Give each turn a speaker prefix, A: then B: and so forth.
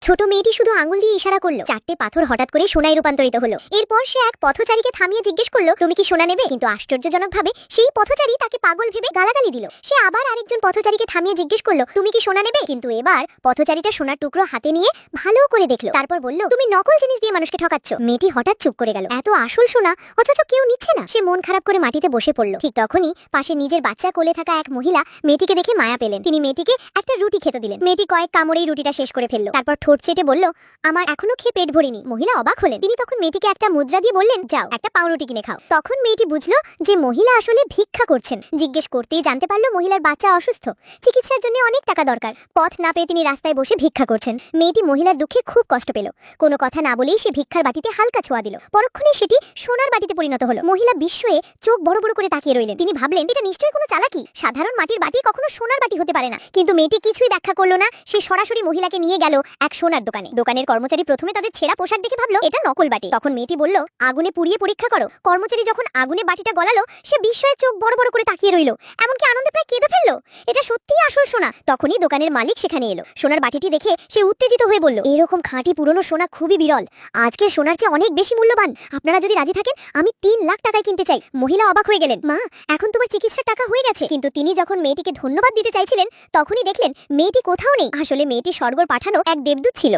A: ছোট মেয়েটি শুধু আঙুল দিয়ে ইশারা করলো, চারটে পাথর হঠাৎ করে সোনায় রূপান্তরিত হলো। এরপর সে এক পথচারীকে থামিয়ে জিজ্ঞেস করলো, তুমি কি সোনা নেবে? কিন্তু আশ্চর্যজনকভাবে সেই পথচারী তাকে পাগল ভেবে গালাগালি দিল। সে আবার আরেকজন পথচারীকে থামিয়ে জিজ্ঞেস করলো, তুমি কি সোনা নেবে? কিন্তু এবার পথচারীটা সোনার টুকরো হাতে নিয়ে ভালো করে দেখলো, তারপর বলল, তুমি নকল জিনিস দিয়ে মানুষকে ঠকাচ্ছ। মেয়েটি হঠাৎ চুপ করে গেল। এত আসল সোনা অথচ কেউ নিচ্ছে না। সে মন খারাপ করে মাটিতে বসে পড়লো। ঠিক তখনই পাশে নিজের বাচ্চা কোলে থাকা এক মহিলা মেয়েটিকে দেখে মায়া পেলেন। তিনি মেয়েটিকে একটা রুটি খেতে দিলেন। মেয়েটি কয়েক কামড়েই রুটিটা শেষ করে ফেললো। তারপর ঠোঁট চেটে বলল, আমার এখনো খেয়ে পেট ভরিনি। মহিলা অবাক হলেন। তিনি তখন মেয়েটিকে একটা মুদ্রা দিয়ে বললেন, যাও একটা পাউরুটি কিনে খাও। তখন মেয়েটি বুঝলো যে মহিলা আসলে ভিক্ষা করছেন। জিজ্ঞেস করতেই জানতে পারলো মহিলার বাচ্চা অসুস্থ, চিকিৎসার জন্য অনেক টাকা দরকার। পথ না পেয়ে তিনি রাস্তায় বসে ভিক্ষা করছেন। মেয়েটি মহিলার দুঃখে খুব কষ্ট পেল। কোনো কথা না বলেই সে ভিক্ষার বাটিতে হালকা ছোঁয়া দিল। পরক্ষণে সেটি সোনার বাটিতে পরিণত হলো। মহিলা বিস্ময়ে চোখ বড় বড় করে তাকিয়ে রইলেন। তিনি ভাবলেন, এটা নিশ্চয়ই কোনো চালাকি। সাধারণ মাটির বাটি কখনো সোনার বাটি হতে পারে না। কিন্তু মেয়েটি কিছুই ব্যাখ্যা করলো না। সে সরাসরি মহিলাকে নিয়ে গেল এক সোনার দোকানে। দোকানের কর্মচারী প্রথমে তাদের ছেঁড়া পোশাক দেখে ভাবলো এটা নকল বাটি। তখন মেয়েটি বলল, আগুনে পুড়িয়ে পরীক্ষা করো। কর্মচারী যখন আগুনে বাটিটা গলালো, সে বিস্ময়ে চোখ বড় বড় করে তাকিয়ে রইল, এমনকি আনন্দে প্রায় কেঁদে ফেললো। এটা সত্যিই আসল সোনা। তখনই দোকানের মালিক সেখানে এলো। সোনার বাটিটি দেখে সে উত্তেজিত হয়ে বলল, এরকম খাঁটি পুরনো সোনা খুবই বিরল। আজকের সোনার চেয়ে অনেক বেশি মূল্যবান। আপনারা যদি রাজি থাকেন আমি 3 লাখ টাকায় কিনতে চাই। মহিলা অবাক হয়ে গেলেন। মা, এখন তোমার চিকিৎসার টাকা হয়ে গেছে। কিন্তু তিনি যখন মেয়েটিকে ধন্যবাদ দিতে চাইছিলেন, তখনই দেখলেন মেয়েটি কোথাও নেই। আসলে মেয়েটি স্বর্গের পাঠানো এক দেবদূত ছিল।